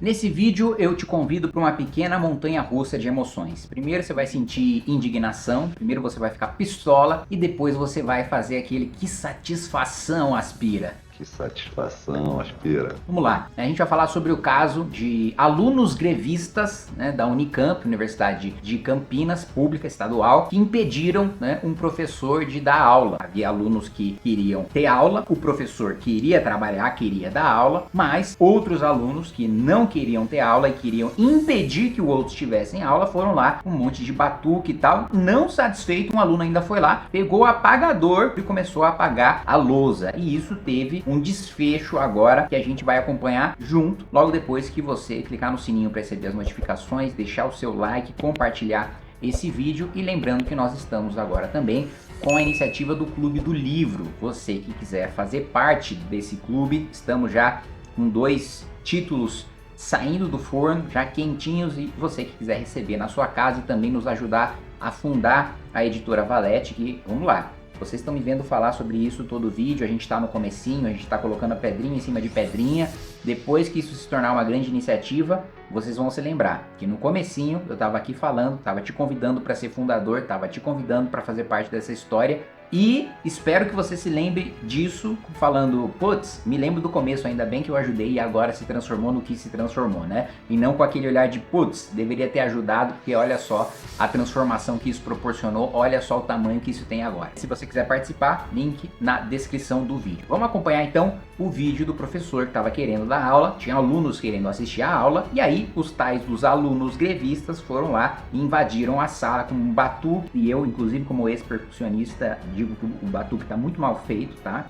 Nesse vídeo eu te convido para uma pequena montanha-russa de emoções. Primeiro você vai sentir indignação, primeiro você vai ficar pistola e depois você vai fazer aquele que satisfação, Aspira. Que satisfação, Aspira. Vamos lá, a gente vai falar sobre o caso de alunos grevistas, né, da Unicamp, Universidade de Campinas, pública, estadual, que impediram, né, um professor de dar aula. Havia alunos que queriam ter aula, o professor queria trabalhar, queria dar aula, mas outros alunos que não queriam ter aula e queriam impedir que os outros tivessem aula, foram lá, um monte de batuque e tal. Não satisfeito, um aluno ainda foi lá, pegou o apagador e começou a apagar a lousa, e isso teve um desfecho agora que a gente vai acompanhar junto, logo depois que você clicar no sininho para receber as notificações, deixar o seu like, compartilhar esse vídeo, e lembrando que nós estamos agora também com a iniciativa do Clube do Livro. Você que quiser fazer parte desse clube, estamos já com 2 títulos saindo do forno, já quentinhos, e você que quiser receber na sua casa e também nos ajudar a fundar a editora Valete, que, vamos lá, vocês estão me vendo falar sobre isso todo vídeo, a gente está no comecinho, a gente está colocando a pedrinha em cima de pedrinha. Depois que isso se tornar uma grande iniciativa, vocês vão se lembrar que no comecinho eu estava aqui falando, estava te convidando para ser fundador, estava te convidando para fazer parte dessa história. E espero que você se lembre disso, falando, putz, me lembro do começo, ainda bem que eu ajudei e agora se transformou no que se transformou, né? E não com aquele olhar de, putz, deveria ter ajudado, porque olha só a transformação que isso proporcionou, olha só o tamanho que isso tem agora. Se você quiser participar, link na descrição do vídeo. Vamos acompanhar então o vídeo do professor que estava querendo dar aula, tinha alunos querendo assistir a aula, e aí os tais dos alunos grevistas foram lá e invadiram a sala com um batuque, e eu, inclusive, como ex-percussionista, digo que o batuque tá muito mal feito, tá?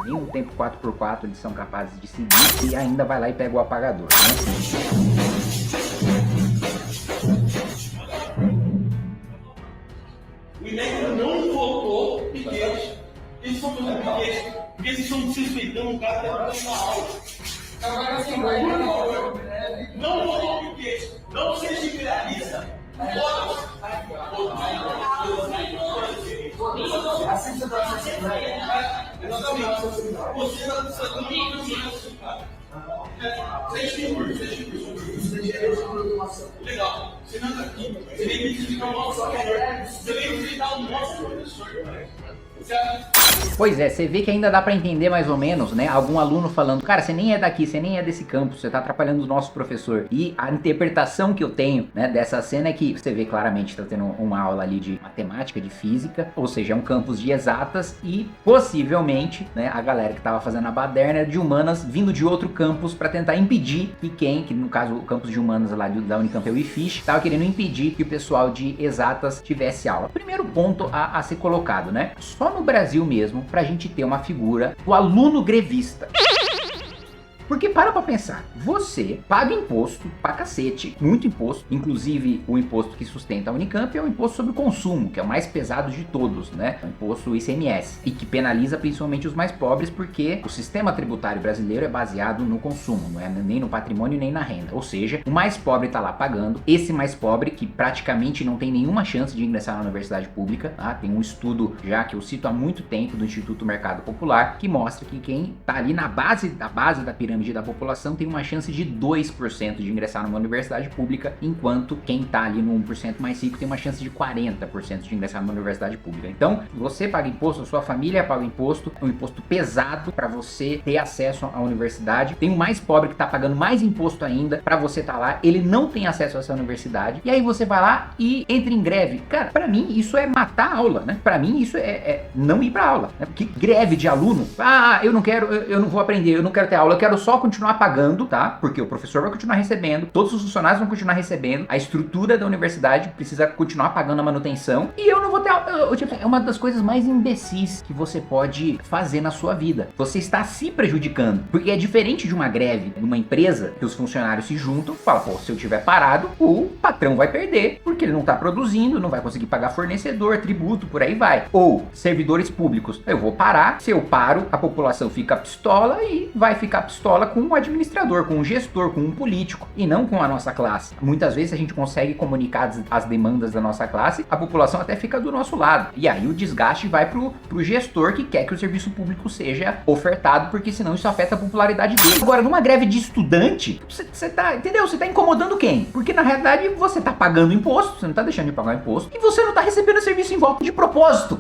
Nem no tempo 4x4 eles são capazes de seguir, e ainda vai lá e pega o apagador, né? O INEC não votou piquetes. Eles estão fazendo piquetes porque eles estão desrespeitando um cara que está dando uma aula. Não votou piquete. Não seja imperialista. Assim você está sendo. Exatamente. Você está sendo. Legal. Você não está aqui. Você nem criticar o nosso professor. Você nem criticar o nosso professor. Pois é, você vê que ainda dá pra entender mais ou menos, né? Algum aluno falando, cara, você nem é daqui, você nem é desse campus, você tá atrapalhando o nosso professor. E a interpretação que eu tenho, né, dessa cena é que você vê claramente que tá tendo uma aula ali de matemática, de física, ou seja, é um campus de exatas, e possivelmente, né, a galera que tava fazendo a baderna era de humanas vindo de outro campus pra tentar impedir que no caso o campus de humanas lá da Unicamp é o IFISH, tava querendo impedir que o pessoal de exatas tivesse aula. Primeiro ponto a ser colocado, né? Só no Brasil mesmo, pra gente ter uma figura do aluno grevista. Porque para pra pensar, você paga imposto pra cacete, muito imposto, inclusive o imposto que sustenta a Unicamp é o imposto sobre o consumo, que é o mais pesado de todos, né? O imposto ICMS, e que penaliza principalmente os mais pobres, porque o sistema tributário brasileiro é baseado no consumo, não é nem no patrimônio nem na renda, ou seja, o mais pobre tá lá pagando, esse mais pobre que praticamente não tem nenhuma chance de ingressar na universidade pública, tá? Tem um estudo já que eu cito há muito tempo do Instituto Mercado Popular, que mostra que quem tá ali na base da pirâmide da população tem uma chance de 2% de ingressar numa universidade pública, enquanto quem tá ali no 1% mais rico tem uma chance de 40% de ingressar numa universidade pública. Então, você paga imposto, a sua família paga imposto, é um imposto pesado para você ter acesso à universidade. Tem o mais pobre que tá pagando mais imposto ainda para você tá lá, ele não tem acesso a essa universidade, e aí você vai lá e entra em greve. Cara, para mim isso é matar a aula, né? Para mim isso é não ir pra aula, né? Porque greve de aluno, eu não quero, eu não vou aprender, eu não quero ter aula, eu quero só continuar pagando, tá? Porque o professor vai continuar recebendo, todos os funcionários vão continuar recebendo, a estrutura da universidade precisa continuar pagando a manutenção, e eu não vou ter aula. Tipo, é uma das coisas mais imbecis que você pode fazer na sua vida. Você está se prejudicando, porque é diferente de uma greve de uma empresa que os funcionários se juntam e falam, pô, se eu tiver parado, o patrão vai perder, porque ele não tá produzindo, não vai conseguir pagar fornecedor, tributo, por aí vai. Ou servidores públicos, eu vou parar, se eu paro, a população fica pistola e vai ficar pistola pistola com um administrador, com um gestor, com um político, e não com a nossa classe. Muitas vezes a gente consegue comunicar as demandas da nossa classe, a população até fica do nosso lado. E aí o desgaste vai pro gestor que quer que o serviço público seja ofertado, porque senão isso afeta a popularidade dele. Agora, numa greve de estudante, você tá, entendeu? Você tá incomodando quem? Porque na realidade você tá pagando imposto, você não tá deixando de pagar imposto, e você não tá recebendo serviço em volta de propósito.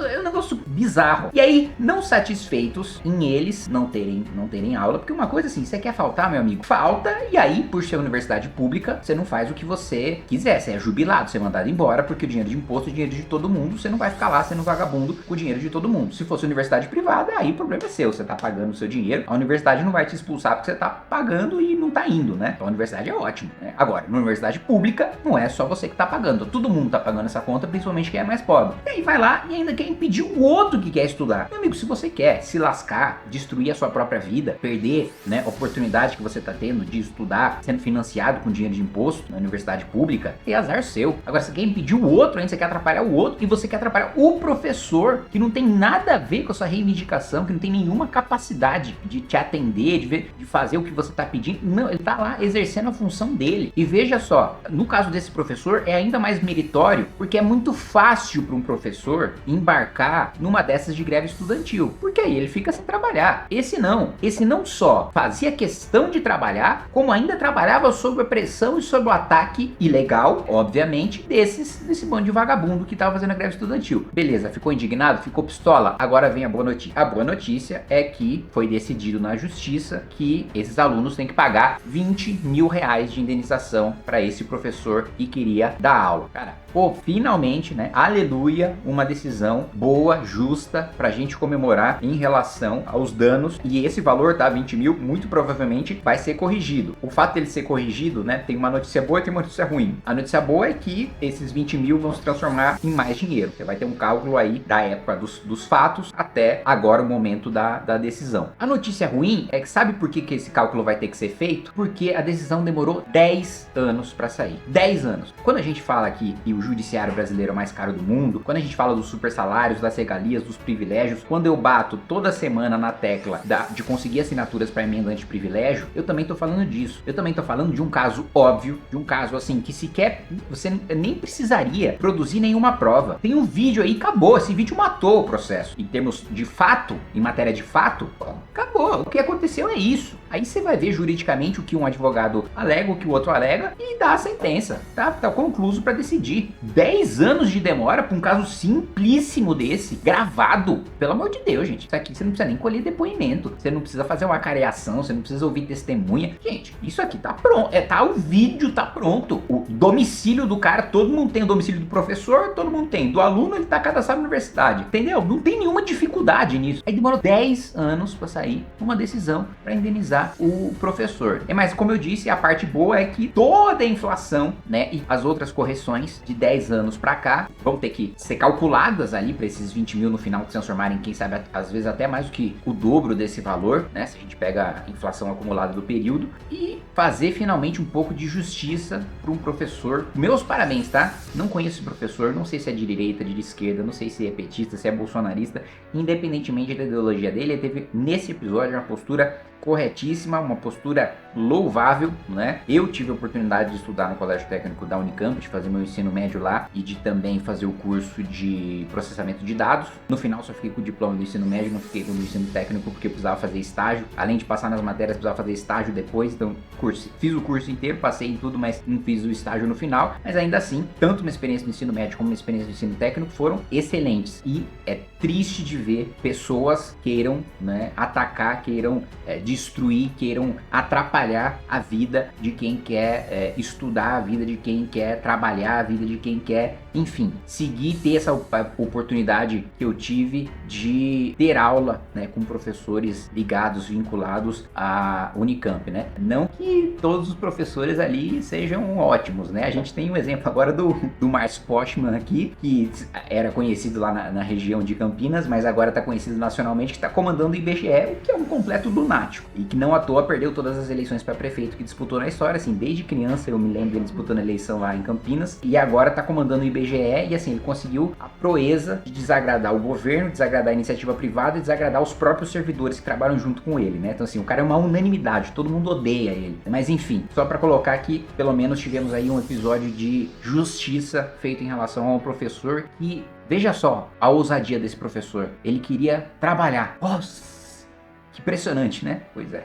É um negócio bizarro. E aí, não satisfeitos em eles não terem aula, porque uma coisa assim, você quer faltar, meu amigo? Falta, e aí, por ser universidade pública, você não faz o que você quiser, você é jubilado, você é mandado embora, porque o dinheiro de imposto é dinheiro de todo mundo, você não vai ficar lá sendo vagabundo com o dinheiro de todo mundo. Se fosse universidade privada, aí o problema é seu, você tá pagando o seu dinheiro, a universidade não vai te expulsar porque você tá pagando e não tá indo, né? Então a universidade é ótimo, né? Agora, na universidade pública, não é só você que tá pagando, todo mundo tá pagando essa conta, principalmente quem é mais pobre. E aí vai lá e ainda quer impedir o outro que quer estudar. Meu amigo, se você quer se lascar, destruir a sua própria vida, perder, né, a oportunidade que você tá tendo de estudar, sendo financiado com dinheiro de imposto na universidade pública, é azar seu. Agora, você quer impedir o outro, ainda você quer atrapalhar o outro, e você quer atrapalhar o professor, que não tem nada a ver com a sua reivindicação, que não tem nenhuma capacidade de te atender, de fazer o que você tá pedindo. Não, ele tá lá exercendo a função dele. E veja só, no caso desse professor, é ainda mais meritório, porque é muito fácil para um professor embarcar numa dessas de greve estudantil, porque aí ele fica sem trabalhar. Esse não só fazia questão de trabalhar, como ainda trabalhava sob a pressão e sob o ataque ilegal, obviamente, desse bando de vagabundo que tava fazendo a greve estudantil. Beleza, ficou indignado? Ficou pistola? Agora vem a boa notícia. A boa notícia é que foi decidido na justiça que esses alunos têm que pagar 20 mil reais de indenização para esse professor que queria dar aula. Cara, pô, finalmente, né? Aleluia, uma decisão boa, justa, pra gente comemorar em relação aos danos. E esse valor, tá? 20 mil, muito provavelmente vai ser corrigido. O fato dele ser corrigido, né? Tem uma notícia boa e tem uma notícia ruim. A notícia boa é que esses 20 mil vão se transformar em mais dinheiro. Você vai ter um cálculo aí da época dos fatos até agora o momento da decisão. A notícia ruim é que sabe por que esse cálculo vai ter que ser feito? Porque a decisão demorou 10 anos pra sair. 10 anos. Quando a gente fala aqui que o judiciário brasileiro é o mais caro do mundo, quando a gente fala dos super salários, das regalias, dos privilégios, quando eu bato toda semana na tecla de conseguir assinaturas para emenda anti-privilégio, eu também tô falando disso. Eu também tô falando de um caso óbvio, de um caso assim que sequer você nem precisaria produzir nenhuma prova. Tem um vídeo aí, acabou. Esse vídeo matou o processo. Em termos de fato, em matéria de fato, acabou. O que aconteceu é isso. Aí você vai ver juridicamente o que um advogado alega, o que o outro alega e dá a sentença. Tá concluso para decidir. 10 anos de demora para um caso simplíssimo desse, gravado. Pelo amor de Deus, gente. Isso aqui você não precisa nem colher depoimento. Você não precisa fazer uma careação, você não precisa ouvir testemunha. Gente, isso aqui tá pronto. O vídeo tá pronto. O domicílio do cara, todo mundo tem o domicílio do professor, todo mundo tem. Do aluno, ele tá cadastrado na universidade. Entendeu? Não tem nenhuma dificuldade nisso. Aí demorou 10 anos para sair uma decisão para indenizar o professor. Mas como eu disse, a parte boa é que toda a inflação, né, e as outras correções de 10 anos para cá vão ter que ser calculadas ali para esses 20 mil no final se transformarem, quem sabe, às vezes até mais do que o dobro desse valor, né, se a gente pega a inflação acumulada do período, e fazer finalmente um pouco de justiça para um professor. Meus parabéns, tá? Não conheço esse professor, não sei se é de direita, de esquerda, não sei se é petista, se é bolsonarista, independentemente da ideologia dele, ele teve nesse episódio uma postura corretíssima, uma postura louvável, né? Eu tive a oportunidade de estudar no Colégio Técnico da Unicamp, de fazer meu ensino médio lá e de também fazer o curso de processamento de dados. No final só fiquei com o diploma do ensino médio, não fiquei com o do ensino técnico porque eu precisava fazer estágio. Além de passar nas matérias, precisava fazer estágio depois, então fiz o curso inteiro, passei em tudo, mas não fiz o estágio no final. Mas ainda assim, tanto uma experiência no ensino médio como uma experiência no ensino técnico foram excelentes. E é triste de ver pessoas queiram, né, atacar, queiram destruir, queiram atrapalhar a vida de quem quer estudar, a vida de quem quer trabalhar, a vida de quem quer, enfim, ter essa oportunidade que eu tive de ter aula, né, com professores ligados, vinculados à Unicamp, né? Não que todos os professores ali sejam ótimos, né? A gente tem um exemplo agora do Márcio Postman aqui, que era conhecido lá na região de Campinas, mas agora está conhecido nacionalmente, que está comandando o IBGE, o que é um completo lunático. E que não à toa perdeu todas as eleições para prefeito que disputou na história, assim, desde criança eu me lembro dele disputando a eleição lá em Campinas, e agora tá comandando o IBGE, e assim, ele conseguiu a proeza de desagradar o governo, desagradar a iniciativa privada e desagradar os próprios servidores que trabalham junto com ele, né? Então assim, o cara é uma unanimidade, todo mundo odeia ele. Mas enfim, só pra colocar aqui, pelo menos tivemos aí um episódio de justiça feito em relação ao professor que, veja só, a ousadia desse professor. Ele queria trabalhar. Nossa, que impressionante, né? Pois é.